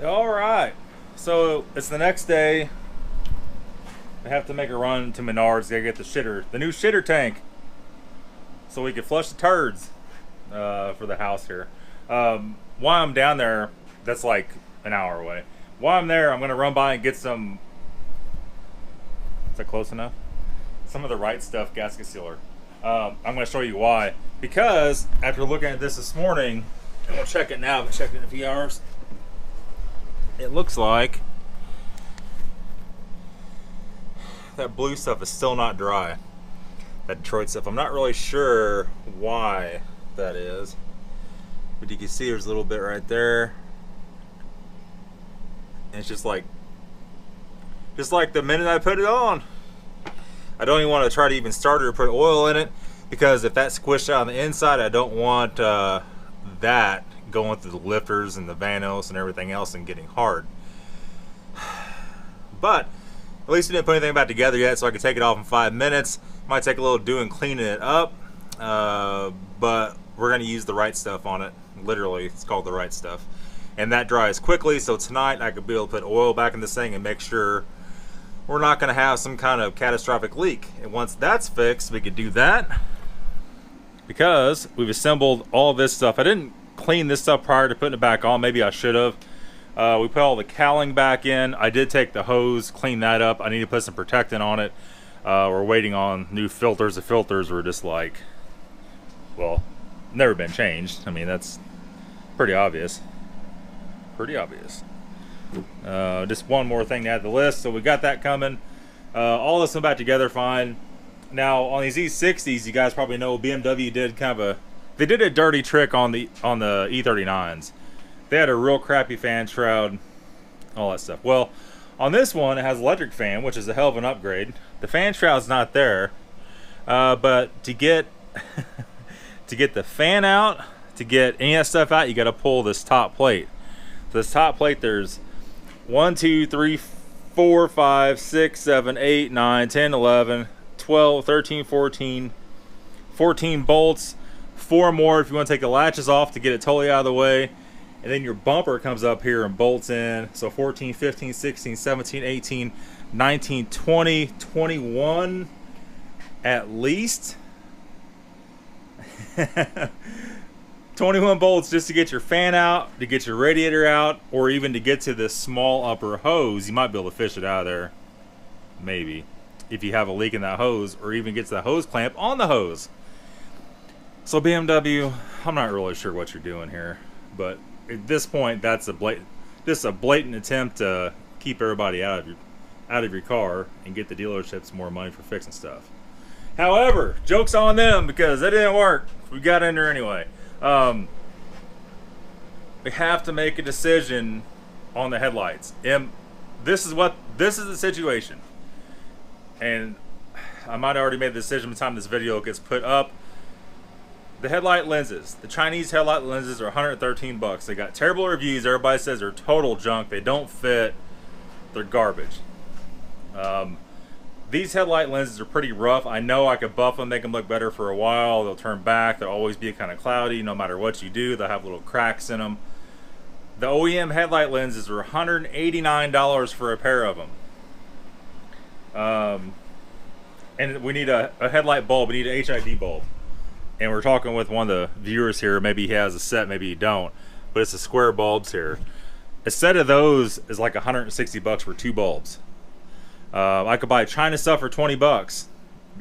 All right, so it's the next day. I have to make a run to Menards to get the new shitter tank, so we can flush the turds for the house here. While I'm down there, that's like an hour away. While I'm there, I'm gonna run by and get some. Is that close enough? Some of the Right Stuff gasket sealer. I'm gonna show you why. Because after looking at this morning, and we'll check it now. But check it in a few hours. It looks like that blue stuff is still not dry. That Detroit stuff. I'm not really sure why that is, but you can see there's a little bit right there, and it's just like the minute I put it on. I don't even want to try to even start it or put oil in it, because if that's squished out on the inside, I don't want that going through the lifters and the vanos and everything else and getting hard. But at least we didn't put anything back together yet, so I can take it off in 5 minutes. Might take a little doing cleaning it up, but we're going to use the Right Stuff on it. Literally, it's called the Right Stuff. And that dries quickly, so tonight I could be able to put oil back in this thing and make sure we're not going to have some kind of catastrophic leak. And once that's fixed, we could do that, because we've assembled all this stuff. I didn't clean this stuff prior to putting it back on. Maybe I should have. We put all the cowling back in. I did take the hose, clean that up. I need to put some protectant on it. We're waiting on new filters. The filters were just like, well, never been changed. I mean, that's pretty obvious. Pretty obvious. Just one more thing to add to the list. So we got that coming. All this went back together fine. Now on these E60s, you guys probably know BMW did kind of they did a dirty trick on the E39s. They had a real crappy fan shroud, all that stuff. Well, on this one, it has electric fan, which is a hell of an upgrade. The fan shroud's not there, but to get to get the fan out, to get any of that stuff out, you got to pull this top plate. So this top plate, there's 1, 2, 3, 4, 5, 6, 7, 8, 9, 10, 11, 12, 13, 14 bolts. 4 more if you want to take the latches off to get it totally out of the way. And then your bumper comes up here and bolts in. So 14, 15, 16, 17, 18, 19, 20, 21 at least. 21 bolts just to get your fan out, to get your radiator out, or even to get to this small upper hose. You might be able to fish it out of there, maybe, if you have a leak in that hose, or even get to the hose clamp on the hose. So BMW, I'm not really sure what you're doing here, but at this point, that's a blatant attempt to keep everybody out of your car and get the dealerships more money for fixing stuff. However, joke's on them, because that didn't work. We got in there anyway. We have to make a decision on the headlights. This is the situation, and I might have already made the decision by the time this video gets put up. The headlight lenses, the Chinese headlight lenses, are 113 bucks. They got terrible reviews. Everybody says they're total junk. They don't fit. They're garbage. These headlight lenses are pretty rough. I know I could buff them, make them look better for a while. They'll turn back. They'll always be kind of cloudy no matter what you do. They'll have little cracks in them. The OEM headlight lenses are $189 for a pair of them. And we need a headlight bulb. We need an HID bulb. And we're talking with one of the viewers here. Maybe he has a set, maybe he don't. But it's the square bulbs here. A set of those is like 160 bucks for 2 bulbs. I could buy China stuff for 20 bucks.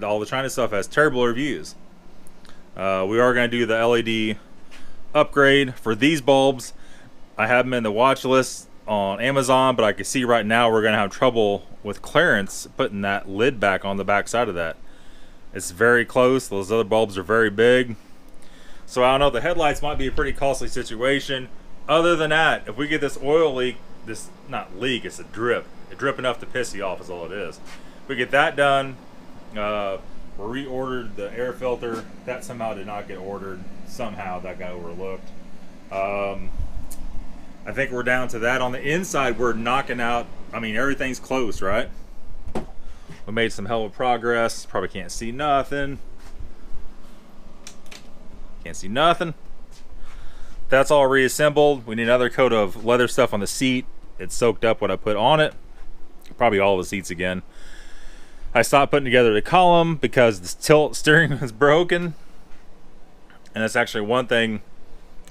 All the China stuff has terrible reviews. We are going to do the LED upgrade for these bulbs. I have them in the watch list on Amazon, but I can see right now we're going to have trouble with clearance putting that lid back on the back side of that. It's very close. Those other bulbs are very big. So I don't know. The headlights might be a pretty costly situation. Other than that, if we get this oil leak, this not leak, it's a drip. A drip enough to piss you off is all it is. If we get that done, we reordered the air filter. That somehow did not get ordered. Somehow that got overlooked. I think we're down to that. On the inside, we're knocking out, I mean, everything's close, right? We made some hell of progress. Probably can't see nothing. Can't see nothing. that's all reassembled. We need another coat of leather stuff on the seat. It soaked up what I put on it. Probably all the seats again. I stopped putting together the column because the tilt steering was broken. And that's actually one thing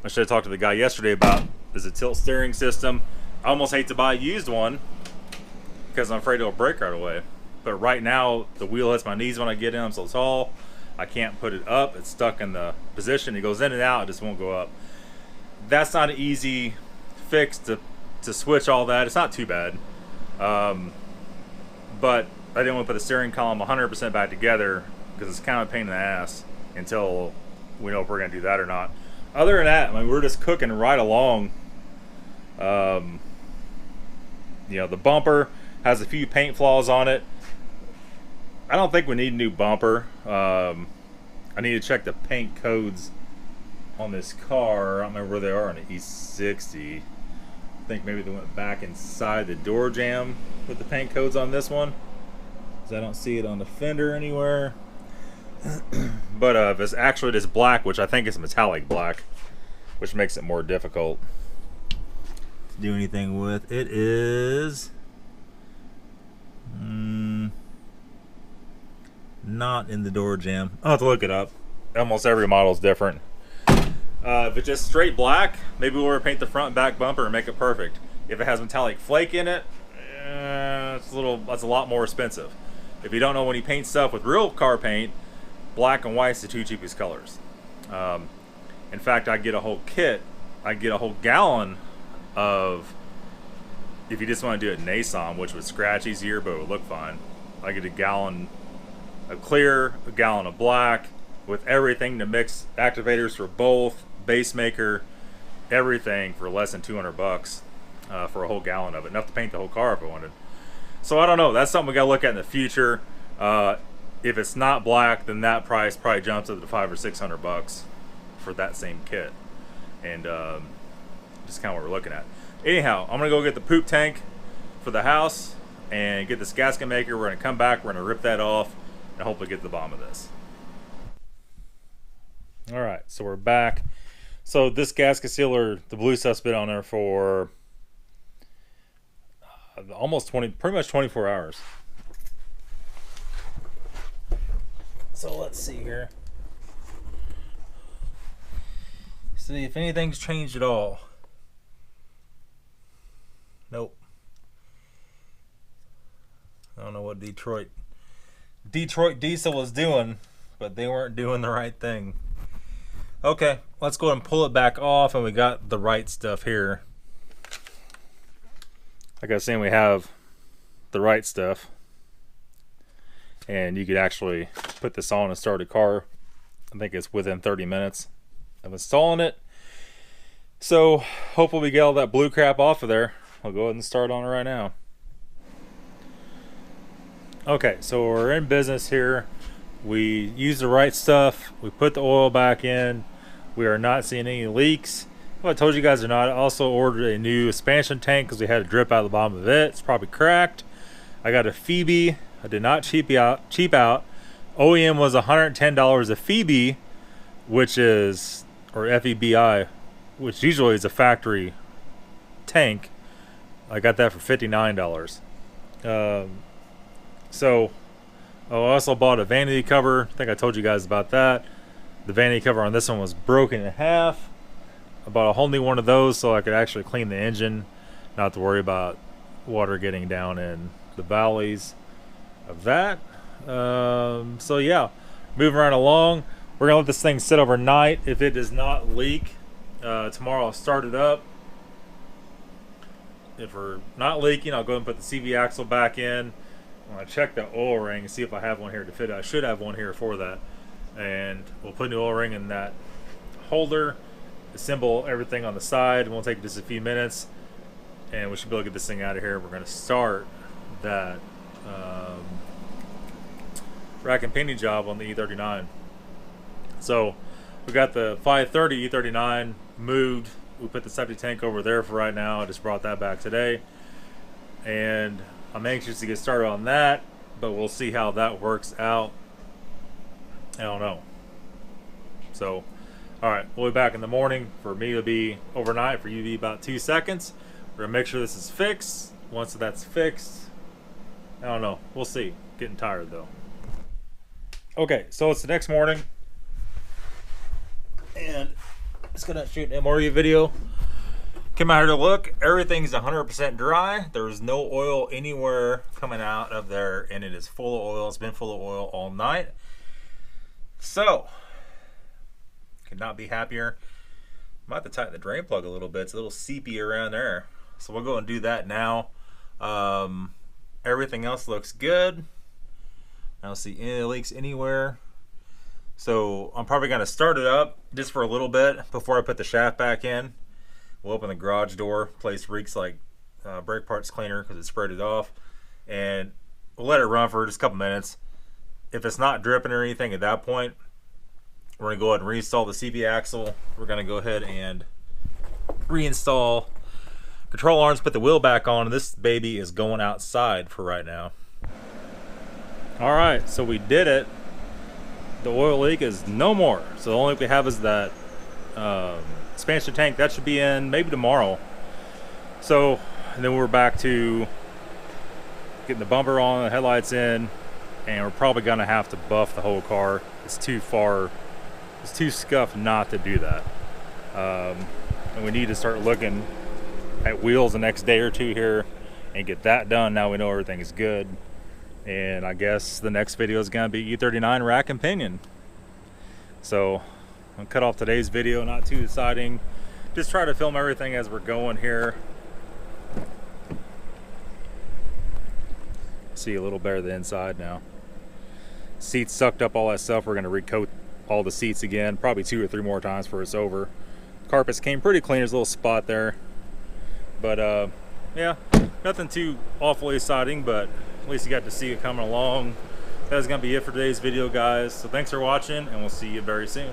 I should have talked to the guy yesterday about, is a tilt steering system. I almost hate to buy a used one because I'm afraid it'll break right away. But right now, the wheel hits my knees when I get in. I'm so tall, I can't put it up. It's stuck in the position. It goes in and out. It just won't go up. That's not an easy fix to switch all that. It's not too bad. But I didn't want to put the steering column 100% back together because it's kind of a pain in the ass until we know if we're going to do that or not. Other than that, I mean, we're just cooking right along. You know, the bumper has a few paint flaws on it. I don't think we need a new bumper. I need to check the paint codes on this car. I don't remember where they are on the E60. I think maybe they went back inside the door jamb with the paint codes on this one, because I don't see it on the fender anywhere. But if it's actually this black, which I think is metallic black, which makes it more difficult to do anything with. It is not in the door jamb. I'll have to look it up. Almost every model is different. If it's just straight black, maybe we'll repaint the front and back bumper and make it perfect. If it has metallic flake in it, that's a lot more expensive. If you don't know, when you paint stuff with real car paint, black and white's the two cheapest colors. In fact, I get a whole kit. I get a whole gallon of, if you just want to do it Nason, which would scratch easier but it would look fine. I get a gallon of clear, a gallon of black, with everything to mix activators for both, base maker, everything for less than 200 bucks for a whole gallon of it. Enough to paint the whole car if I wanted. So I don't know. That's something we gotta look at in the future. If it's not black, then that price probably jumps up to 500 or 600 bucks for that same kit. And just kind of what we're looking at. Anyhow, I'm gonna go get the poop tank for the house and get this gasket maker. We're gonna come back. We're gonna rip that off and hopefully get to the bottom of this. All right, so we're back. So this gasket sealer, the blue stuff's been on there for almost pretty much 24 hours. So let's see here. See if anything's changed at all. Nope. I don't know what Detroit Diesel was doing, but they weren't doing the right thing. Okay, let's go ahead and pull it back off, and we got the right stuff here. Like I was saying, we have the right stuff, and you could actually put this on and start a car. I think it's within 30 minutes of installing it. So hopefully we get all that blue crap off of there. I'll go ahead and start on it right now. Okay, so we're in business here. We use the right stuff. We put the oil back in. We are not seeing any leaks. Well, I told you guys or not, I also ordered a new expansion tank because we had a drip out of the bottom of it. It's probably cracked. I got a Phoebe. I did not cheap out. OEM was $110 a Phoebe, which is, or FEBI, which usually is a factory tank. I got that for $59. So I also bought a vanity cover. I think I told you guys about that. The vanity cover on this one was broken in half. I bought a whole new one of those so I could actually clean the engine, not to worry about water getting down in the valleys of that. So yeah, moving right along. We're gonna let this thing sit overnight. If it does not leak, tomorrow I'll start it up. If we're not leaking, I'll go ahead and put the CV axle back in. I'm gonna check the oil ring and see if I have one here to fit it. I should have one here for that. And we'll put a new oil ring in that holder, assemble everything on the side. It won't take just a few minutes, and we should be able to get this thing out of here. We're going to start that rack and painting job on the E39. So we got the 530 E39 moved. We put the septic tank over there for right now. I just brought that back today, and I'm anxious to get started on that, but we'll see how that works out. I don't know. So, All right, we'll be back in the morning. For me, it'll be overnight. For you, it'll be about 2 seconds. We're gonna make sure this is fixed. Once that's fixed, I don't know. We'll see. Getting tired though. Okay, so it's the next morning, and it's gonna shoot an MRE video. Came out here to look. Everything's 100% dry. There's no oil anywhere coming out of there, and it is full of oil. It's been full of oil all night. So, could not be happier. I might have to tighten the drain plug a little bit. It's a little seepy around there. So we'll go and do that now. Everything else looks good. I don't see any leaks anywhere. So I'm probably going to start it up just for a little bit before I put the shaft back in. We'll open the garage door. Place reeks like brake parts cleaner because it sprayed it off. And we'll let it run for just a couple minutes. If it's not dripping or anything at that point, we're going to go ahead and reinstall the CV axle. We're going to go ahead and reinstall control arms, put the wheel back on. This baby is going outside for right now. All right, so we did it. The oil leak is no more. So the only thing we have is that expansion tank. That should be in maybe tomorrow. So, and then we're back to getting the bumper on, the headlights in, and we're probably gonna have to buff the whole car. It's too far, it's too scuffed not to do that. And we need to start looking at wheels the next day or two here and get that done. Now we know everything is good. And I guess the next video is gonna be E39 rack and pinion. So I'll cut off today's video, not too exciting. Just try to film everything as we're going here. See a little better the inside now. Seats sucked up all that stuff. We're gonna recoat all the seats again, probably 2 or 3 more times before it's over. Carpets came pretty clean. There's a little spot there. But yeah, nothing too awfully exciting, but at least you got to see it coming along. That's gonna be it for today's video, guys. So thanks for watching, and we'll see you very soon.